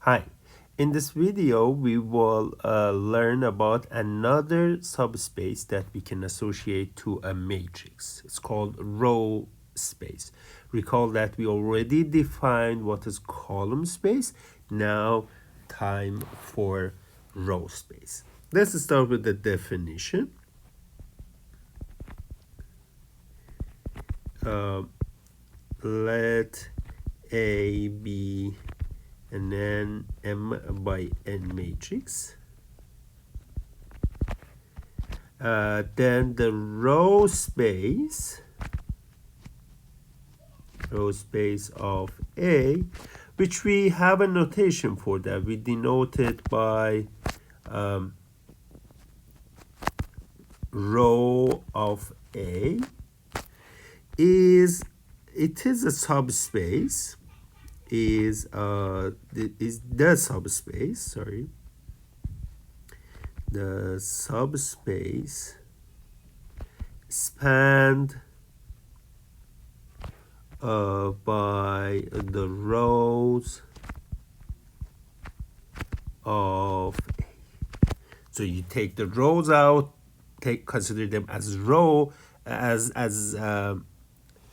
Hi, in this video we will learn about another subspace that we can associate to a matrix. It's called row space. Recall that we already defined what is column space. Now time for row space. Let's start with the definition. Let A be an n m by n matrix. Then the row space of A, which we have a notation for that. We denote it by row of A. It is a subspace. Is the subspace, sorry, the subspace spanned by the rows of A. So you take the rows out, consider them as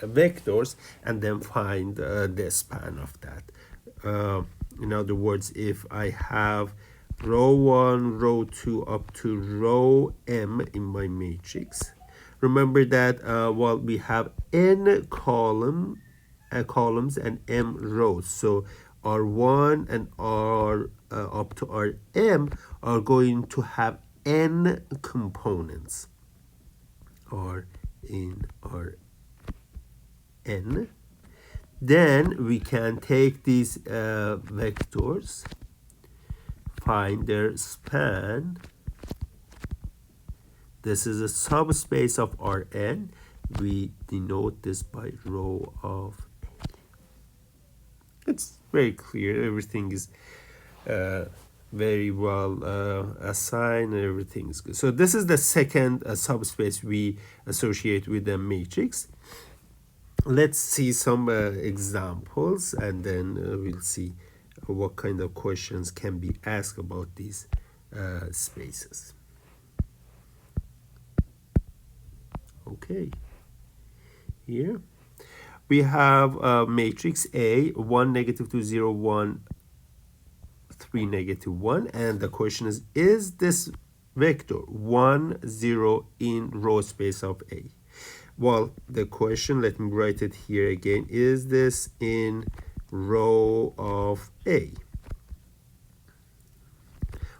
vectors, and then find the span of that. In other words, if I have row 1, row 2 up to row m in my matrix, remember that we have n columns and m rows. So R1 and R up to Rm are going to have n components, R in Rn. Then we can take these vectors, find their span. This is a subspace of Rn. We denote this by row of A. It's very clear. Everything is very well assigned, and everything is good. So this is the second subspace we associate with the matrix. Let's see some examples, and then we'll see what kind of questions can be asked about these spaces. Okay, here we have matrix A, 1, -2, 0, 1, 3, -1, and the question is this vector 1, 0 in row space of A? Well, the question, let me write it here again, is this in row of A?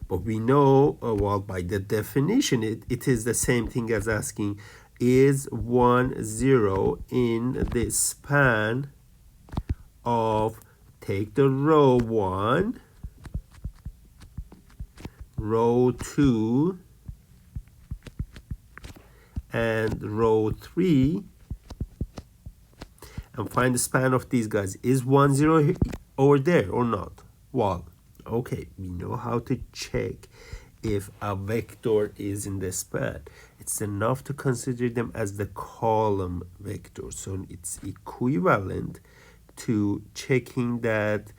But we know, by the definition, it is the same thing as asking, is 1, 0 in the span of, take the row 1, row 2, and row 3, and find the span of these guys. Is 1, 0 over there or not? Well, okay, we know how to check if a vector is in the span. It's enough to consider them as the column vector. So it's equivalent to checking that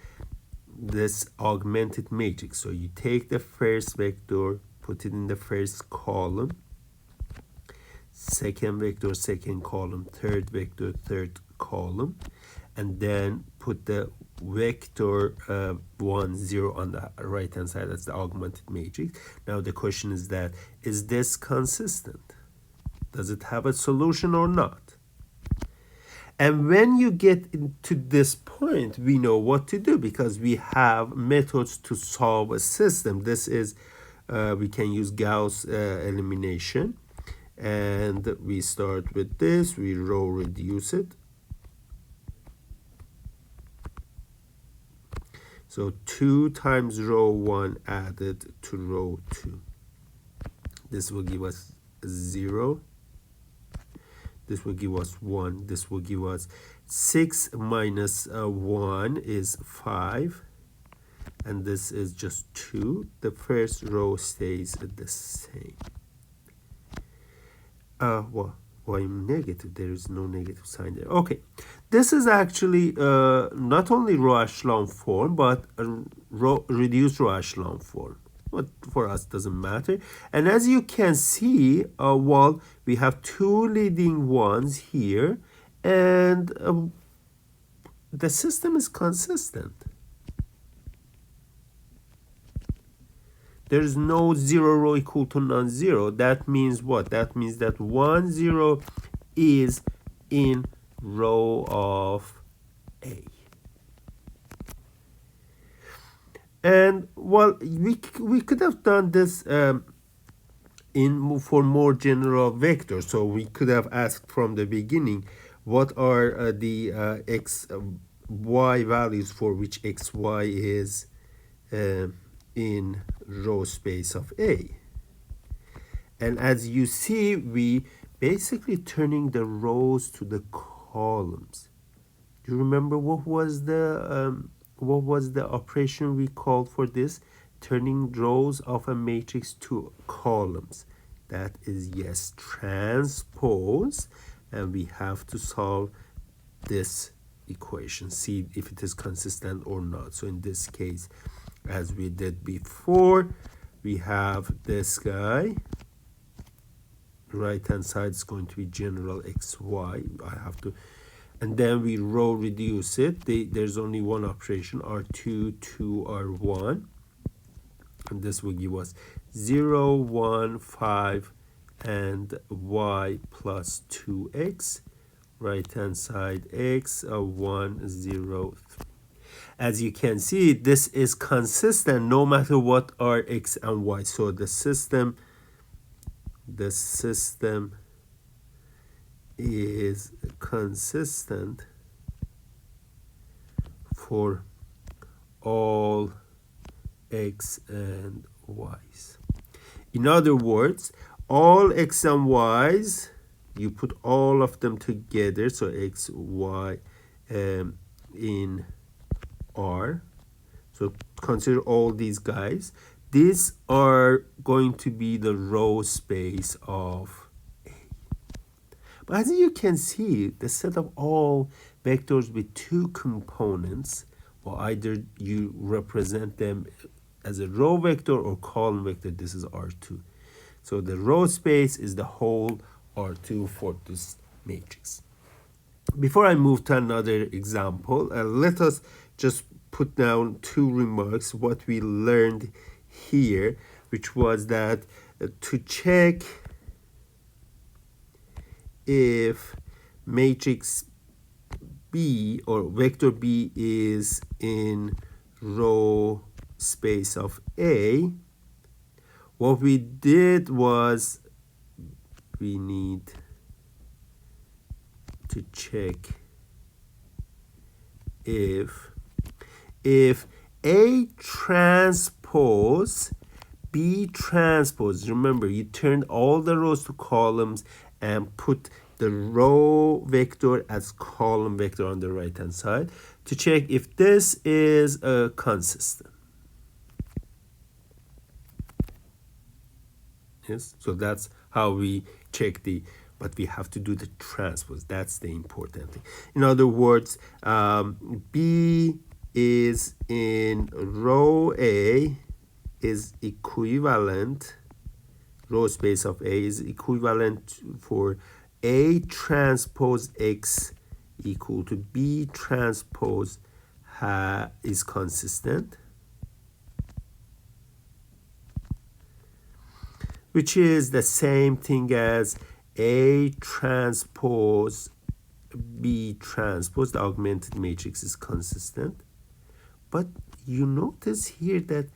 this augmented matrix. So you take the first vector, put it in the first column, second vector, second column, third vector, third column, and then put the vector 1, 0 on the right hand side. That's the augmented matrix. Now the question is that, is this consistent? Does it have a solution or not? And when you get into this point, we know what to do, because we have methods to solve a system. This is we can use Gauss elimination. And we start with this, we row reduce it. So 2 times row 1 added to row 2. This will give us 0. This will give us 1. This will give us 6 minus 1 is 5. And this is just 2. The first row stays the same. why negative? There is no negative sign there. Okay, this is actually not only row echelon form, but reduced row echelon form. But for us doesn't matter. And as you can see, well, we have two leading ones here, and the system is consistent. There's no 0 row equal to non-zero. That means what? That means that 1 0 is in row of A. And well, we could have done this for more general vectors. So we could have asked from the beginning, what are the x, y values for which x, y is in row space of A. And as you see, we basically turning the rows to the columns. Do you remember what was the operation we called for this? Turning rows of a matrix to columns. That is, yes, transpose, and we have to solve this equation, see if it is consistent or not. So in this case, as we did before, we have this guy. Right hand side is going to be general xy. I have to, and then we row reduce it. There's only one operation, R2 to R1, and this will give us 0 1 5 and y plus 2x. Right hand side x 1 0 3. As you can see, this is consistent no matter what are x and y. So the system is consistent for all x and y's. In other words, all x and y's, you put all of them together, so x, y in R. So consider all these guys. These are going to be the row space of A. But as you can see, the set of all vectors with two components, or either you represent them as a row vector or column vector, this is R2. So the row space is the whole R2 for this matrix. Before I move to another example, let us just put down two remarks, what we learned here, which was that to check if matrix B or vector B is in row space of A, what we did was we need to check if A transpose B transpose, remember you turned all the rows to columns and put the row vector as column vector on the right hand side to check if this is consistent. Yes, so that's how we check but we have to do the transpose. That's the important thing. In other words, B is in row A is equivalent, row space of A is equivalent for A transpose X equal to B transpose is consistent, which is the same thing as A transpose B transpose, the augmented matrix is consistent. But you notice here that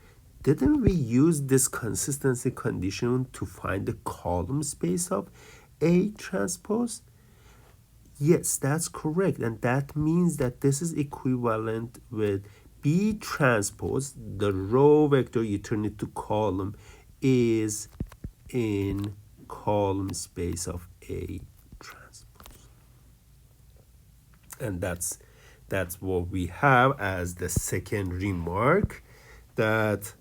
didn't we use this consistency condition to find the column space of A transpose? Yes, that's correct. And that means that this is equivalent with B transpose, the row vector, you turn it to column, is in column space of A transpose. And that's what we have as the second remark, that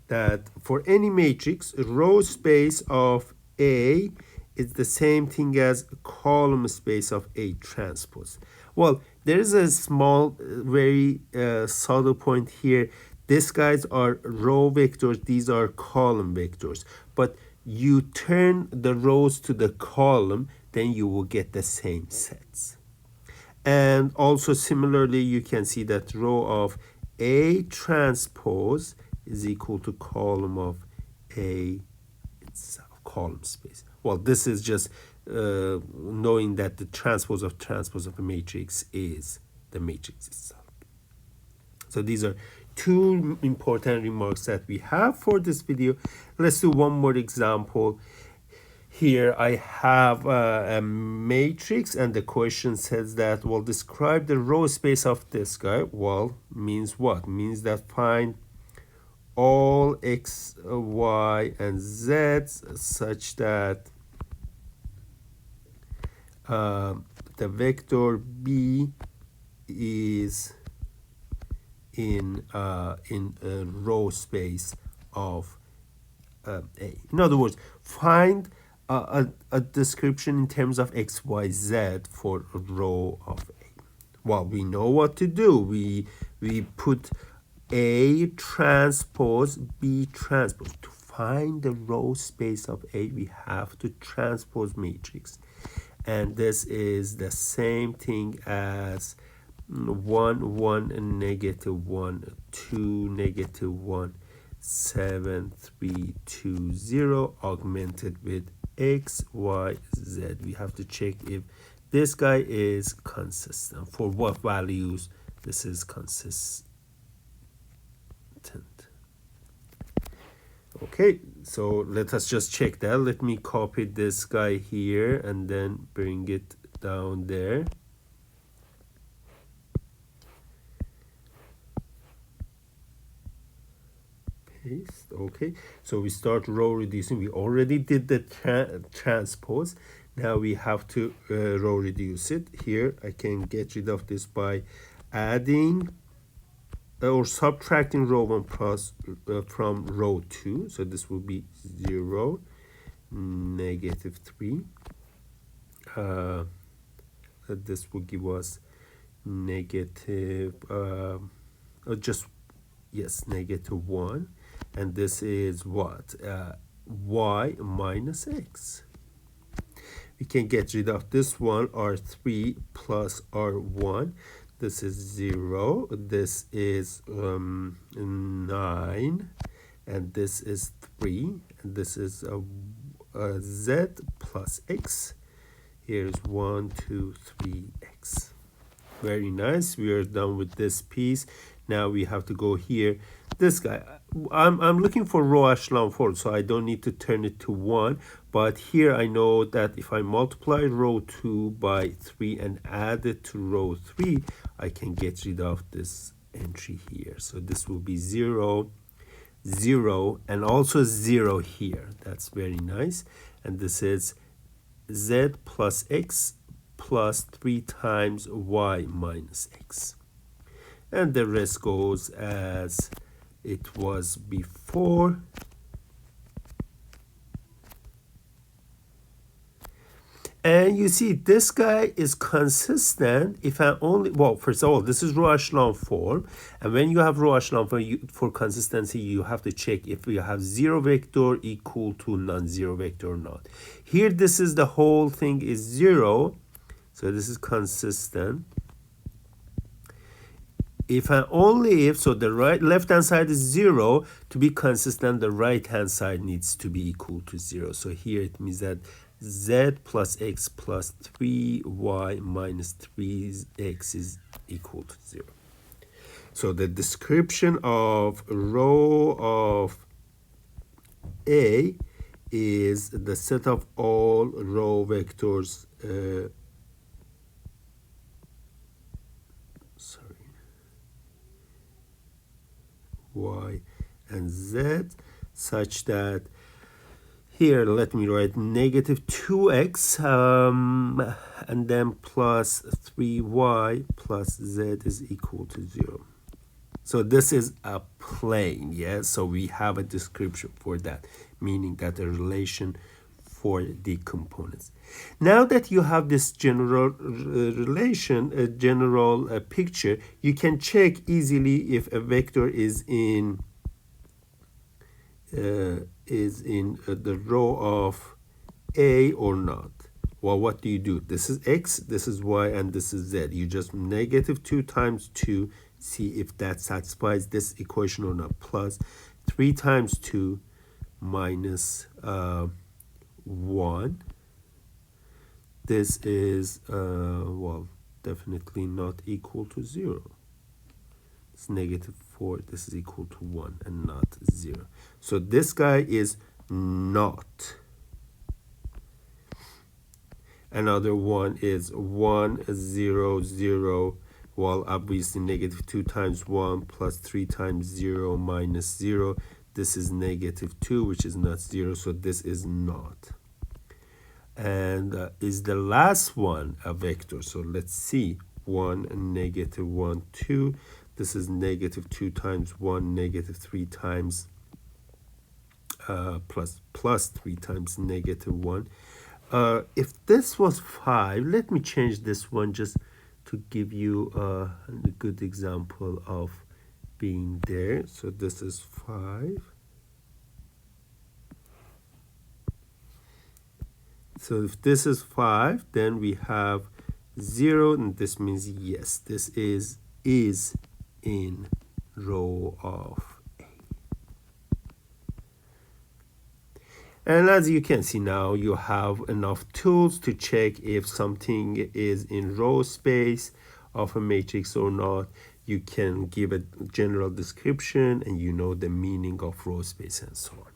that for any matrix, row space of A is the same thing as column space of A transpose. Well, there is a small, very subtle point here. These guys are row vectors, these are column vectors. But you turn the rows to the column, then you will get the same sets. And also similarly, you can see that row of A transpose is equal to column of A itself, column space. Well, this is just knowing that the transpose of a matrix is the matrix itself. So these are two important remarks that we have for this video. Let's do one more example. Here I have a matrix and the question says that, well, describe the row space of this guy. Well, means what? Means that find all x, y, and z's such that the vector b is in row space of A. In other words, find a description in terms of x, y, z for a row of A. Well, we know what to do. We put A transpose B transpose. To find the row space of A, we have to transpose matrix. And this is the same thing as 1, 1, and negative 1, 2, negative 1, 7, 3, 2, 0, augmented with x, y, z. We have to check if this guy is consistent. For what values this is consistent. Okay, so let us just check that. Let me copy this guy here and then bring it down there. Paste. Okay, so we start row reducing. We already did the transpose. Now we have to row reduce it. Here I can get rid of this by adding or subtracting row 1 plus from row 2. So this will be 0, negative 3. This will give us negative, negative 1. And this is what? Y minus x. We can get rid of this one, R3 plus R1. This is 0. This is 9. And this is 3. And this is z plus x. Here's 1, 2, 3, x. Very nice. We are done with this piece. Now we have to go here. This guy, I'm looking for row echelon form, so I don't need to turn it to 1. But here I know that if I multiply row 2 by 3 and add it to row 3, I can get rid of this entry here. So this will be 0, 0, and also 0 here. That's very nice. And this is z plus x plus 3 times y minus x. And the rest goes as it was before. And you see, this guy is consistent if I only, well, first of all, this is row echelon form. And when you have row echelon form, for consistency, you have to check if you have 0 vector equal to non-zero vector or not. Here, this is the whole thing is 0. So this is consistent. If and only if, so the left hand side is 0, to be consistent, the right hand side needs to be equal to 0. So here it means that z plus x plus 3y minus 3x is equal to 0. So the description of row of A is the set of all row vectors y and z such that here let me write negative 2x and then plus 3y plus z is equal to 0. So this is a plane, yeah? So we have a description for that, meaning that a relation for the components. Now that you have this general relation, a general picture, you can check easily if a vector is in the row of A or not. Well, what do you do? This is X, this is Y, and this is Z. You just negative 2 times 2, see if that satisfies this equation or not, plus 3 times 2 minus 1. This is, well, definitely not equal to 0. It's negative 4. This is equal to 1 and not 0. So this guy is not. Another one is 1, 0, 0. Well, obviously negative 2 times 1 plus 3 times 0 minus 0. This is negative 2, which is not 0. So this is not. And is the last one a vector? So let's see. 1, negative 1, 2. This is negative 2 times 1, negative 3 times plus 3 times negative 1. If this was 5, let me change this one just to give you a good example of being there. So this is 5. So if this is 5, then we have 0, and this means yes, this is in row of A. And as you can see now, you have enough tools to check if something is in row space of a matrix or not. You can give a general description and you know the meaning of row space and so on.